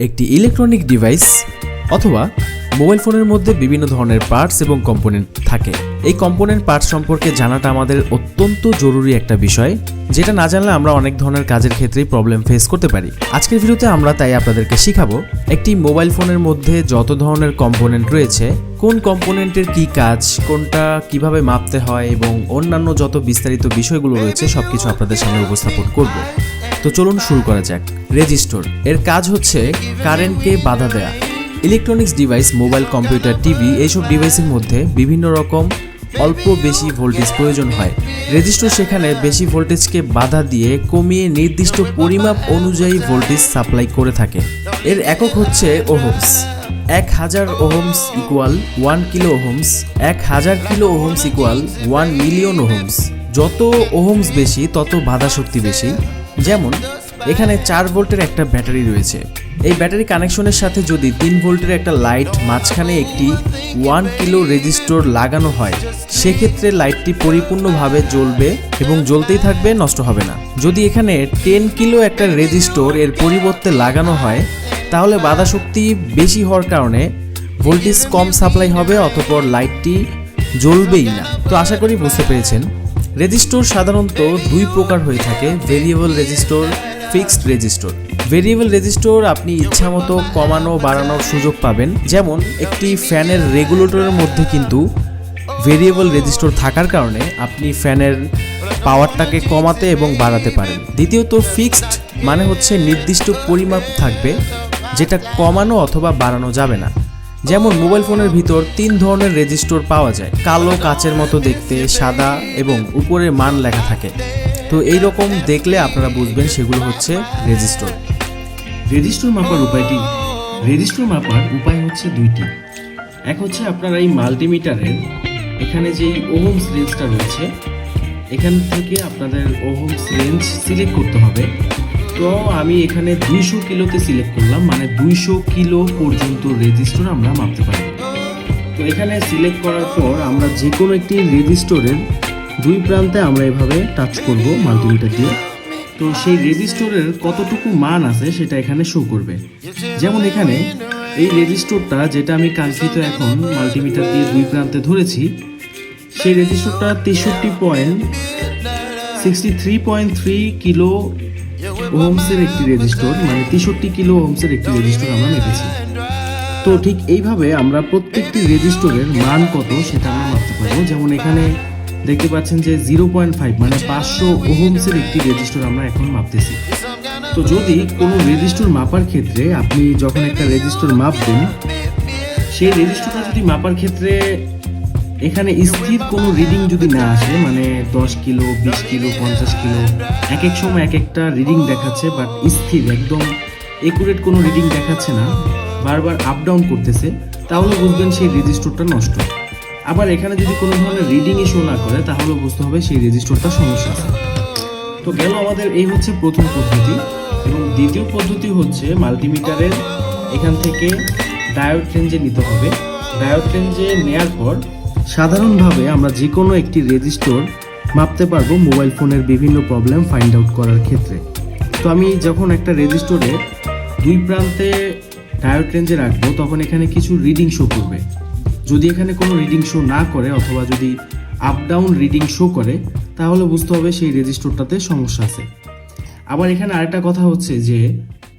একটি electronic device অথবা mobile ফোনের মধ্যে বিভিন্ন ধরনের পার্টস এবং কম্পোনেন্ট থাকে। এই কম্পোনেন্ট পার্টস সম্পর্কে জানাটা আমাদের অত্যন্ত জরুরি একটা বিষয়, যেটা না জানলে আমরা অনেক ধরনের কাজের ক্ষেত্রেই প্রবলেম ফেস করতে পারি। আজকের ভিডিওতে আমরা তাই আপনাদেরকে শিখাবো একটি মোবাইল ফোনের মধ্যে যত ধরনের কম্পোনেন্ট রয়েছে, কোন কম্পোনেন্টের কি কাজ, কোনটা কিভাবে মাপতে হয় এবং অন্যান্য যত বিস্তারিত বিষয়গুলো রয়েছে সবকিছু আপনাদের সামনে উপস্থাপন করব। তো চলুন শুরু করা যাক। রেজিস্টর এর কাজ হচ্ছে কারেন্টকে বাধা দেয়া। Electronics device, mobile, computer, TV এইসব ডিভাইসের মধ্যে বিভিন্ন রকম অল্প বেশি ভোল্টেজ প্রয়োজন হয়। রেজিস্টর সেখানে বেশি ভোল্টেজকে বাধা দিয়ে কমিয়ে নির্দিষ্ট পরিমাপ অনুযায়ী ভোল্টেজ সাপ্লাই করে থাকে। এর একক হচ্ছে Ohm's. 1000 Ohm's equal 1 kilo Ohm's, 1000 kilo Ohm's equal 1 million Ohm's. যত ওহমস বেশি তত বাধা শক্তি বেশি। যেমন এখানে 4 ভোল্টের একটা ব্যাটারি রয়েছে। এই ব্যাটারি কানেকশনের সাথে যদি 3 ভোল্টের একটা লাইট মাঝখানে একটি 1 কিলো রেজিস্টর লাগানো হয়, সেক্ষেত্রে লাইটটি পরিপূর্ণভাবে জ্বলবে এবং জ্বলতেই থাকবে, নষ্ট হবে না। যদি এখানে 10 কিলো একটা রেজিস্টর এর পরিবর্তে লাগানো হয়, তাহলে বাধা শক্তি বেশি হওয়ার কারণে ভোল্টেজ কম সাপ্লাই হবে, অতঃপর লাইটটি জ্বলবেই না। তো আশা করি বুঝতে পেরেছেন। রেজিস্টর সাধারণত 2 প্রকার হয়ে থাকে: variable resistor, fixed resistor. Variable resistor আপনি ইচ্ছামতো কমানো বাড়ানোর সুযোগ পাবেন। যেমন একটি ফ্যানের রেগুলেটরের মধ্যে কিন্তু ভেরিয়েবল রেজিস্টর থাকার কারণে আপনি ফ্যানের পাওয়ারটাকে কমাতে এবং বাড়াতে পারেন। দ্বিতীয়ত ফিক্সড মানে হচ্ছে নির্দিষ্ট পরিমাপ থাকবে, যেটা কমানো অথবা বাড়ানো যাবে না। যেমন মোবাইল ফোনের ভিতর 3 ধরনের রেজিস্টর পাওয়া যায়: কালো কাচের মতো দেখতে, সাদা এবং উপরে মান লেখা থাকে। তো এই রকম দেখলে আপনারা বুঝবেন সেগুলো হচ্ছে রেজিস্টর। রেজিস্টর মাপার উপায়টি রেজিস্টর মাপার উপায় হচ্ছে 2টি। এক হচ্ছে আপনারা এই মাল্টিমিটারের এখানে যেই ওহমস রেঞ্জটা রয়েছে, এখান থেকে আপনাদের ওহমস রেঞ্জ সিলেক্ট করতে হবে। তো আমি এখানে 200 কিলোতে সিলেক্ট করলাম, মানে 200 কিলো পর্যন্ত রেজিস্টর আমরা মাপতে পারব। তো এখানে সিলেক্ট করার পর আমরা যে কোনো একটি রেজিস্টরের 2 প্রান্তে আমরা এভাবে টাচ করব মাল্টিমিটার দিয়ে। তো সেই রেজিস্টরের কতটুকু মান আছে সেটা এখানে শো করবে। যেমন এখানে এই রেজিস্টরটা, যেটা আমি কাঙ্ক্ষিত এখন মাল্টিমিটার দিয়ে 2 প্রান্তে ধরেছি, সেই রেজিস্টরটা 63.3 কিলো ওহমসের একটি রেজিস্টর, মানে 63 কিলো ওহমসের একটি রেজিস্টর আমরা মেপেছি। তো ঠিক এইভাবে আমরা প্রত্যেকটি রেজিস্টরের মান কত সেটা আমরা মাপতে পারবো। যেমন এখানে দেখতে পাচ্ছেন যে 0.5 মানে 500 ওহমসের একটি রেজিস্টর আমরা এখন মাপতেছি। তো যদি কোনো রেজিস্টর মাপার ক্ষেত্রে আপনি যখন একটা রেজিস্টর মাপবেন, সেই রেজিস্টরটা যদি মাপার ক্ষেত্রে এখানে স্থির কোনো রিডিং যদি না আসে, মানে 10 কিলো, 20 কিলো, 50 কিলো, এক এক সময় এক একটা রিডিং দেখাচ্ছে, বাট স্থির একদম একুরেট কোনো রিডিং দেখাচ্ছে না, বারবার আপ ডাউন করতেছে, তাহলে বুঝবেন সেই রেজিস্টরটা নষ্ট। আবার এখানে যদি কোনো ধরনের রিডিংই শো না করে, তাহলে বুঝতে হবে সেই রেজিস্টরটা সমস্যা আছে। তো গেল আমাদের এই হচ্ছে প্রথম পদ্ধতি। এবং দ্বিতীয় পদ্ধতি হচ্ছে মাল্টিমিটারের এখান থেকে ডায়োড রেঞ্জে নিতে হবে। ডায়োড রেঞ্জে নেওয়ার পর সাধারণভাবে আমরা যে কোনো একটি রেজিস্টর মাপতে পারবো মোবাইল ফোনের বিভিন্ন প্রবলেম ফাইন্ড আউট করার ক্ষেত্রে। তো আমি যখন একটা রেজিস্টরে 2 প্রান্তে ডায়োড রেঞ্জে রাখবো, তখন এখানে কিছু রিডিং শো করবে। যদি এখানে কোনো রিডিং শো না করে অথবা যদি আপ ডাউন রিডিং শো করে, তাহলে বুঝতে হবে সেই রেজিস্টরটাতে সমস্যা আছে। আবার এখানে আরেকটা কথা হচ্ছে যে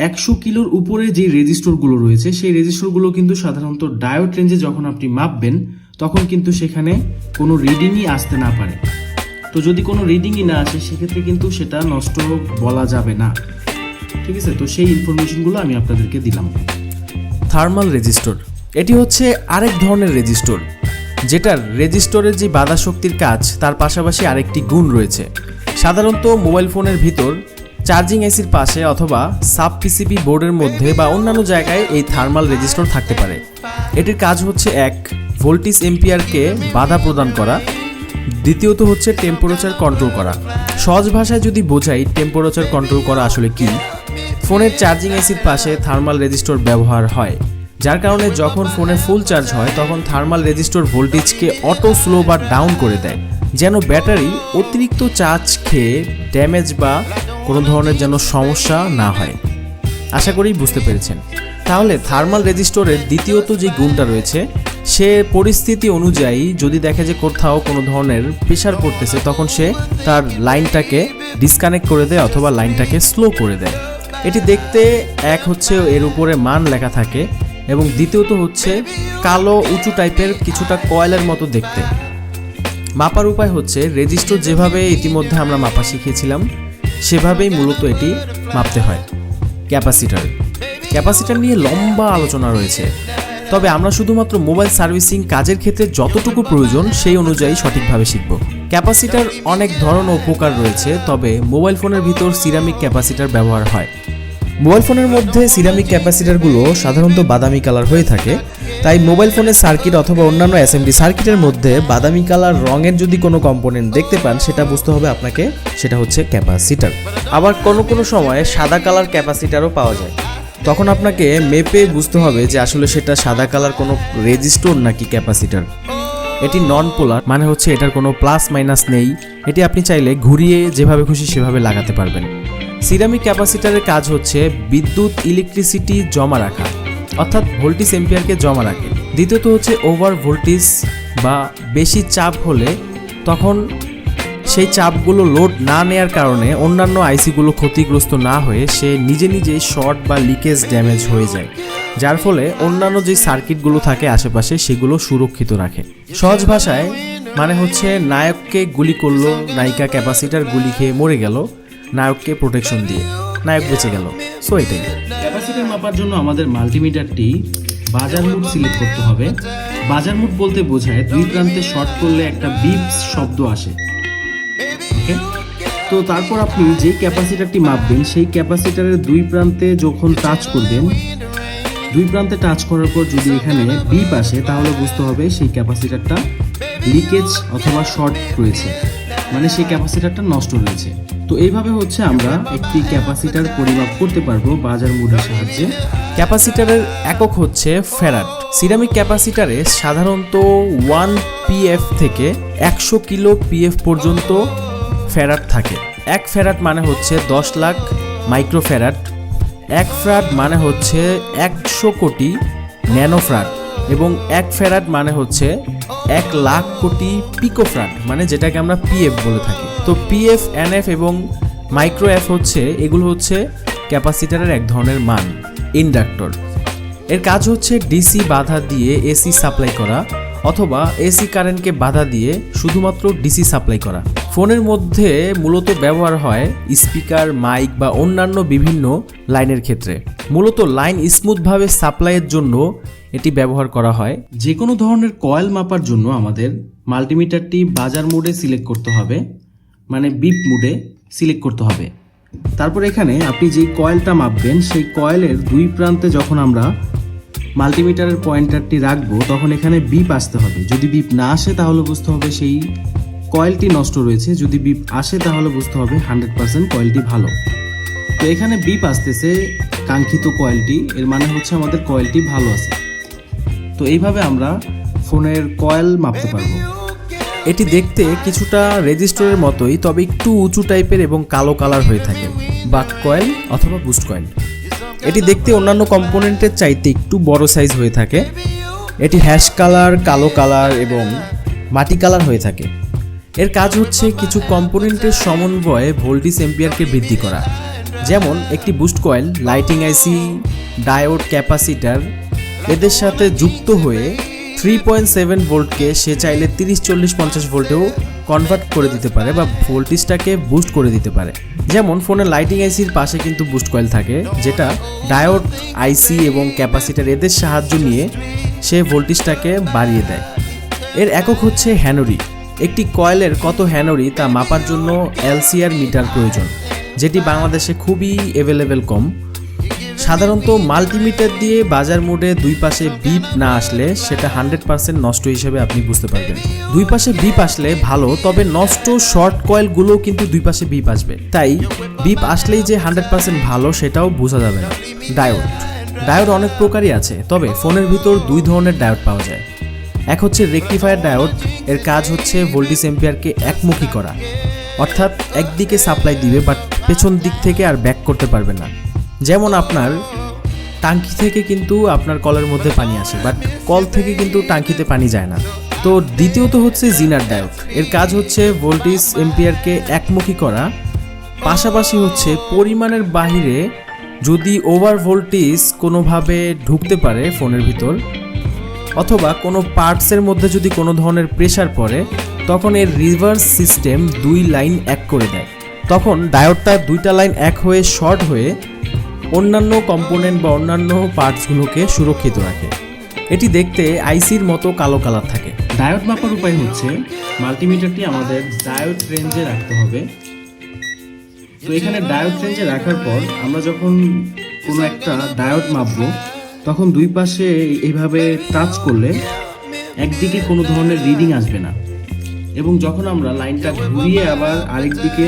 100 কিলোর উপরে যে রেজিস্টরগুলো রয়েছে, সেই রেজিস্টরগুলো কিন্তু সাধারণত ডায়োড রেঞ্জে যখন আপনি মাপবেন, তখন কিন্তু সেখানে কোনো রিডিংই আসতে না পারে। তো যদি কোনো রিডিংই না আসে, সেক্ষেত্রে কিন্তু সেটা নষ্ট বলা যাবে না। ঠিক আছে, তো সেই ইনফরমেশনগুলো আমি আপনাদেরকে দিলাম। থার্মাল রেজিস্টর এটি হচ্ছে আরেক ধরনের রেজিস্টর, যেটার রেজিস্টরের যে বাধা শক্তির কাজ, তার পাশাপাশি আরেকটি গুণ রয়েছে। সাধারণত মোবাইল ফোনের ভিতর চার্জিং আইসির পাশে অথবা সাব পিসিবি বোর্ডের মধ্যে বা অন্যান্য জায়গায় এই থার্মাল রেজিস্টর থাকতে পারে। এটির কাজ হচ্ছে 1, ভোল্টেজ এম্পিয়ারকে বাধা প্রদান করা, দ্বিতীয়ত হচ্ছে টেম্পারেচার কন্ট্রোল করা। সহজ ভাষায় যদি বোঝাই টেম্পারেচার কন্ট্রোল করা আসলে কি, ফোনের চার্জিং আইসির পাশে থার্মাল রেজিস্টর ব্যবহার হয়, যার কারণে যখন ফোনে ফুল চার্জ হয় তখন থার্মাল রেজিস্টর ভোল্টেজকে অটো স্লো বা ডাউন করে দেয়, যেন ব্যাটারি অতিরিক্ত চার্জ খেয়ে ড্যামেজ বা কোনো ধরনের যেন সমস্যা না হয়। আশা করি বুঝতে পেরেছেন। তাহলে থার্মাল রেজিস্টরের দ্বিতীয়ত যে গুণটা রয়েছে, সে পরিস্থিতি অনুযায়ী যদি দেখে যে কোথাও কোনো ধরনের প্রেশার পড়তেছে, তখন সে তার লাইনটাকে ডিসকানেক্ট করে দেয় অথবা লাইনটাকে স্লো করে দেয়। এটি দেখতে এক হচ্ছে এর উপরে মান লেখা থাকে, এবং দ্বিতীয়ত হচ্ছে কালো উঁচু টাইপের কিছুটা কয়েলের মতো দেখতে। মাপার উপায় হচ্ছে রেজিস্টর যেভাবে ইতিমধ্যে আমরা মাপা শিখিয়েছিলাম সেভাবেই মূলত এটি মাপতে হয়। ক্যাপাসিটার নিয়ে লম্বা আলোচনা রয়েছে, তবে আমরা শুধুমাত্র মোবাইল সার্ভিসিং কাজের ক্ষেত্রে যতটুকু প্রয়োজন সেই অনুযায়ী সঠিকভাবে শিখব। ক্যাপাসিটার অনেক ধরন ও প্রকার রয়েছে, তবে মোবাইল ফোনের ভিতর সিরামিক ক্যাপাসিটার ব্যবহার হয়। মোবাইল ফোনের মধ্যে সিরামিক ক্যাপাসিটারগুলো সাধারণত বাদামি কালার হয়ে থাকে, তাই মোবাইল ফোনের সার্কিট অথবা অন্যান্য অ্যাসেম্বলি সার্কিটের মধ্যে বাদামি কালার রঙের যদি কোনো কম্পোনেন্ট দেখতে পান, সেটা বুঝতে হবে আপনাকে সেটা হচ্ছে ক্যাপাসিটার। আবার কোনো সময় সাদা কালার ক্যাপাসিটারও পাওয়া যায়, তখন আপনাকে মেপে বুঝতে হবে যে আসলে সেটা সাদা কালার কোনো রেজিস্টর নাকি ক্যাপাসিটার। এটি নন পোলার, মানে হচ্ছে এটার কোনো প্লাস মাইনাস নেই, এটি আপনি চাইলে ঘুরিয়ে যেভাবে খুশি সেভাবে লাগাতে পারবেন। সিরামিক ক্যাপাসিটারের কাজ হচ্ছে বিদ্যুৎ ইলেকট্রিসিটি জমা রাখা, অর্থাৎ ভোল্টেজ এম্পিয়ারকে জমা রাখে। দ্বিতীয়ত হচ্ছে ওভার ভোল্টেজ বা বেশি চাপ হলে তখন সেই চাপগুলো লোড না নেয়ার কারণে অন্যান্য আইসিগুলো ক্ষতিগ্রস্ত না হয়ে সে নিজে নিজেই শর্ট বা লিকেজ ড্যামেজ হয়ে যায়, যার ফলে অন্যান্য যে সার্কিটগুলো থাকে আশেপাশে সেগুলো সুরক্ষিত রাখে। সহজ ভাষায় মানে হচ্ছে নায়ককে গুলি করলো, নায়িকা ক্যাপাসিটার গুলি খেয়ে মরে গেল, নায়ককে প্রোটেকশন দিয়ে নায়ক বেঁচে গেল। সো এটাই। ক্যাপাসিটার মাপার জন্য আমাদের মাল্টিমিটারটি বাজার মুড সিলেক্ট করতে হবে। বাজার মুড বলতে বোঝায় দুই প্রান্তে শর্ট করলে একটা বিপস শব্দ আসে। ওকে, তো তারপর আপনি যেই ক্যাপাসিটারটি মাপবেন সেই ক্যাপাসিটারের দুই প্রান্তে যখন টাচ করবেন, দুই প্রান্তে টাচ করার পর যদি এখানে বিপ আসে তাহলে বুঝতে হবে সেই ক্যাপাসিটারটা লিকেজ অথবা শর্ট রয়েছে, মানে সেই ক্যাপাসিটারটা নষ্ট রয়েছে। তো এইভাবে হচ্ছে আমরা একটি ক্যাপাসিটার পরিমাপ করতে পারবো বাজার মুডের সাহায্যে। ক্যাপাসিটারের একক হচ্ছে ফ্যারাড। সিরামিক ক্যাপাসিটারে সাধারণত 1 PF থেকে 100 কিলো PF পর্যন্ত ফ্যারাড থাকে। 1 ফ্যারাড মানে হচ্ছে 10 লাখ মাইক্রোফ্যারাড, 1 ফ্যারাড মানে হচ্ছে 100 কোটি ন্যানোফ্যারাড, এবং 1 ফ্যারাড মানে হচ্ছে 1 লাখ কোটি পিকোফ্যারাড, মানে যেটাকে আমরা PF বলে থাকি। তো PF, NF এবং মাইক্রো F হচ্ছে এগুলো হচ্ছে ক্যাপাসিটারের এক ধরনের মান। ইন্ডাক্টর এর কাজ হচ্ছে ডিসি বাধা দিয়ে এসি সাপ্লাই করা অথবা এসি কারেন্টকে বাধা দিয়ে শুধুমাত্র ডিসি সাপ্লাই করা। ফোনের মধ্যে মূলত ব্যবহার হয় স্পিকার, মাইক বা অন্যান্য বিভিন্ন লাইনের ক্ষেত্রে। মূলত লাইন স্মুথভাবে সাপ্লাইয়ের জন্য এটি ব্যবহার করা হয়। যে কোনো ধরনের কয়েল মাপার জন্য আমাদের মাল্টিমিটারটি বাজার মোডে সিলেক্ট করতে হবে, মানে বিপ মোডে সিলেক্ট করতে হবে। তারপর এখানে আপনি যেই কয়েলটা মাপবেন সেই কয়েলের দুই প্রান্তে যখন আমরা মাল্টিমিটারের পয়েন্টারটি রাখবো তখন এখানে বিপ আসতে হবে। যদি বিপ না আসে তাহলে বুঝতে হবে সেই কয়েলটি নষ্ট রয়েছে, যদি বিপ আসে তাহলে বুঝতে হবে 100% কয়েলটি ভালো। তো এখানে বিপ আসতেছে কাঙ্ক্ষিত কয়েলটি, এর মানে হচ্ছে আমাদের কয়েলটি ভালো আছে। তো এইভাবে আমরা ফোনের কয়েল মাপতে পারবো। এটি দেখতে কিছুটা রেজিস্টরের মতোই, তবে একটু উঁচু টাইপের এবং কালো কালার হয়ে থাকে, বাক কয়েল অথবা বুস্ট কয়েল। এটি দেখতে অন্যান্য কম্পোনেন্টের চাইতে একটু বড় সাইজ হয়ে থাকে। এটি হ্যাশ কালার, কালো কালার এবং মাটি কালার হয়ে থাকে। এর কাজ হচ্ছে কিছু কম্পোনেন্টের সমন্বয়ে ভোল্টেজ এম্পিয়ারকে বৃদ্ধি করা, যেমন একটি বুস্ট কয়েল, লাইটিং আইসি, ডায়োড, ক্যাপাসিটার এদের সাথে যুক্ত হয়ে 3.7 ভোল্টকে সে চাইলে 30, 40, 50 ভোল্টেও কনভার্ট করে দিতে পারে বা ভোল্টেজটাকে বুস্ট করে দিতে পারে। যেমন ফোনের লাইটিং আইসির পাশে কিন্তু বুস্ট কয়েল থাকে, যেটা ডায়োড, আইসি এবং ক্যাপাসিটার এদের সাহায্য নিয়ে সে ভোল্টেজটাকে বাড়িয়ে দেয়। এর একক হচ্ছে হ্যানরি। একটি কয়েলের কত হ্যানরি তা মাপার জন্য LCR মিটার প্রয়োজন, যেটি বাংলাদেশে খুবই অ্যাভেলেবেল কম। সাধারণত মাল্টিমিটার দিয়ে বাজার মোডে দুই পাশে বিপ না আসলে সেটা 100% নষ্ট হিসেবে আপনি বুঝতে পারবেন। দুই পাশে বিপ আসলে ভালো, তবে নষ্ট শর্ট কয়েলগুলো কিন্তু দুই পাশে বিপ আসবে, তাই বিপ আসলেই যে 100% ভালো সেটাও বোঝা যাবে না। ডায়োড অনেক প্রকারই আছে, তবে ফোনের ভিতর দুই ধরনের ডায়োড পাওয়া যায়। এক হচ্ছে রেকটিফায়ার ডায়োড। এর কাজ হচ্ছে ভোল্টেজ এম্পিয়ারকে একমুখী করা, অর্থাৎ একদিকে সাপ্লাই দিবে বাট পেছন দিক থেকে আর ব্যাক করতে পারবে না। যেমন আপনার টাঙ্কি থেকে কিন্তু আপনার কলের মধ্যে পানি আসে, বাট কল থেকে কিন্তু টাঙ্কিতে পানি যায় না। তো দ্বিতীয়ত হচ্ছে জিনার ডায়োড। এর কাজ হচ্ছে ভোল্টেজ এম্পিয়ারকে একমুখী করা, পাশাপাশি হচ্ছে পরিমাণের বাহিরে যদি ওভার ভোল্টেজ কোনোভাবে ঢুকতে পারে ফোনের ভিতর, অথবা কোনো পার্টসের মধ্যে যদি কোনো ধরনের প্রেসার পড়ে, তখন এর রিভার্স সিস্টেম 2 লাইন এক করে দেয়। তখন ডায়োডটা 2টা লাইন এক হয়ে শর্ট হয়ে অন্যান্য কম্পোনেন্ট বা অন্যান্য পার্টসগুলোকে সুরক্ষিত রাখে। এটি দেখতে আইসির মতো কালো কালার থাকে। ডায়োড মাপার উপায় হচ্ছে মাল্টিমিটারটি আমাদের ডায়োড রেঞ্জে রাখতে হবে। তো এখানে ডায়োড রেঞ্জে রাখার পর আমরা যখন কোনো একটা ডায়োড মাপবো, তখন দুই পাশে এইভাবে টাচ করলে একদিকে কোনো ধরনের রিডিং আসবে না, এবং যখন আমরা লাইনটা ঘুরিয়ে আবার আরেক দিকে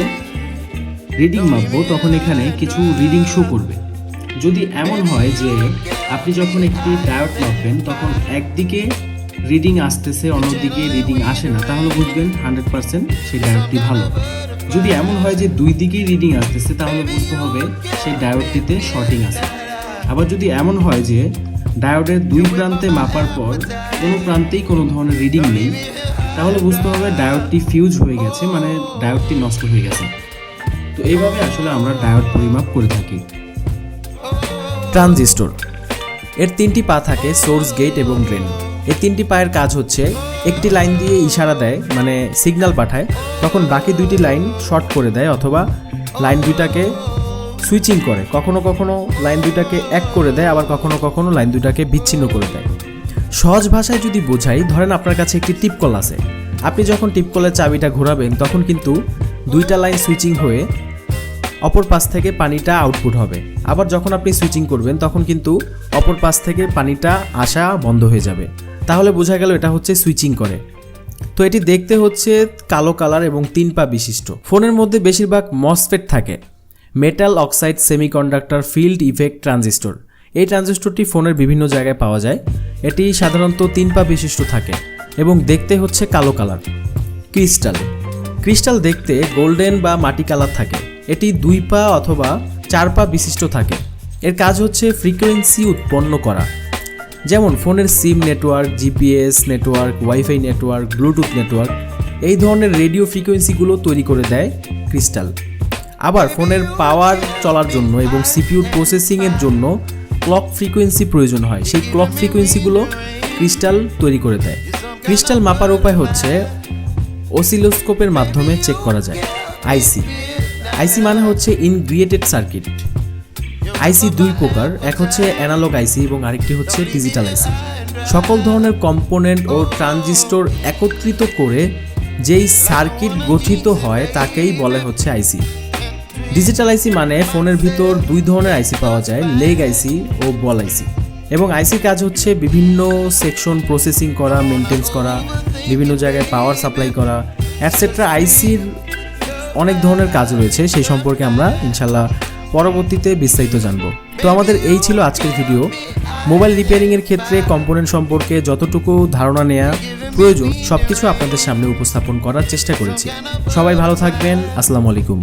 রিডিং মাপবো, তখন এখানে কিছু রিডিং শো করবে। যদি এমন হয় যে আপনি যখন একটি ডায়োড মাপবেন তখন একদিকে রিডিং আসতেছে, অন্যদিকে রিডিং আসে না, তাহলে বুঝবেন 100% সেই ডায়োডটি ভালো। যদি এমন হয় যে দুই দিকেই রিডিং আসতেছে, তাহলে বুঝতে হবে সেই ডায়োডটিতে শর্টিং আছে। আবার যদি এমন হয় যে ডায়োডের দুই প্রান্তে মাপার পর কোনো প্রান্তেই কোনো ধরনের রিডিং নেই, তাহলে বুঝতে হবে ডায়োডটি ফিউজ হয়ে গেছে, মানে ডায়োডটি নষ্ট হয়ে গেছে। তো এইভাবে আসলে আমরা ডায়োড পরিমাপ করে থাকি। ট্রানজিস্টর এর 3টি পা থাকে, সোর্স, গেট এবং ড্রেন। এই 3টি পায়ের কাজ হচ্ছে একটি লাইন দিয়ে ইশারা দেয়, মানে সিগন্যাল পাঠায়, তখন বাকি 2টি লাইন শর্ট করে দেয়, অথবা লাইন 2টাকে সুইচিং করে। কখনো কখনো লাইন 2টাকে এক করে দেয়, আবার কখনো কখনো লাইন 2টাকে বিচ্ছিন্ন করে দেয়। সহজ ভাষায় যদি বোঝাই, ধরেন আপনার কাছে একটি টিপকল আছে। আপনি যখন টিপকলের চাবিটা ঘোরাবেন, তখন কিন্তু 2টা লাইন সুইচিং হয়ে অপর পাশ থেকে পানিটা আউটপুট হবে। আবার যখন আপনি সুইচিং করবেন, তখন কিন্তু অপর পাশ থেকে পানিটা আসা বন্ধ হয়ে যাবে। তাহলে বোঝা গেল এটা হচ্ছে সুইচিং করে। তো এটি দেখতে হচ্ছে কালো কালার এবং 3 পা বিশিষ্ট। ফোনের মধ্যে বেশিরভাগ মসফেট থাকে, metal oxide semiconductor field effect transistor. এই ট্রানজিস্টরটি ফোনের বিভিন্ন জায়গায় পাওয়া যায়। এটি সাধারণত 3 পা বিশিষ্ট থাকে এবং দেখতে হচ্ছে কালো কালার। ক্রিস্টাল দেখতে গোল্ডেন বা মাটি কালার থাকে। এটি 2 পা অথবা 4 পা বিশিষ্ট থাকে। এর কাজ হচ্ছে ফ্রিকোয়েন্সি উৎপন্ন করা, যেমন ফোনের SIM network, GPS network, wifi network, bluetooth network, এই ধরনের রেডিও ফ্রিকোয়েন্সিগুলো তৈরি করে দেয় ক্রিস্টাল। আবার ফোনের পাওয়ার চলার জন্য এবং সিপিইউ প্রসেসিংয়ের জন্য ক্লক ফ্রিকোয়েন্সি প্রয়োজন হয়, সেই ক্লক ফ্রিকোয়েন্সিগুলো ক্রিস্টাল তৈরি করে দেয়। ক্রিস্টাল মাপার উপায় হচ্ছে অসিলোস্কোপের মাধ্যমে চেক করা যায়। আইসি মানে হচ্ছে ইনগ্রিয়েটেড সার্কিট। আইসি 2 প্রকার, এক হচ্ছে অ্যানালগ আইসি এবং আরেকটি হচ্ছে ডিজিটাল আইসি। সকল ধরনের কম্পোনেন্ট ও ট্রানজিস্টর একত্রিত করে যেই সার্কিট গঠিত হয় তাকেই বলে হচ্ছে আইসি। ডিজিটাল আইসি মানে ফোনের ভিতর 2 ধরনের আইসি পাওয়া যায়, লেগ আইসি ও বল আইসি। এবং আইসির কাজ হচ্ছে বিভিন্ন সেকশন প্রসেসিং করা, মেনটেন্স করা, বিভিন্ন জায়গায় পাওয়ার সাপ্লাই করা, অ্যাটসেট্রা। আইসির অনেক ধরনের কাজ রয়েছে, সেই সম্পর্কে আমরা ইনশাল্লাহ পরবর্তীতে বিস্তারিত জানব। তো আমাদের এই ছিল আজকের ভিডিও। মোবাইল রিপেয়ারিংয়ের ক্ষেত্রে কম্পোনেন্ট সম্পর্কে যতটুকু ধারণা নেওয়া প্রয়োজন সবকিছু আপনাদের সামনে উপস্থাপন করার চেষ্টা করেছি। সবাই ভালো থাকবেন। আসসালামু আলাইকুম।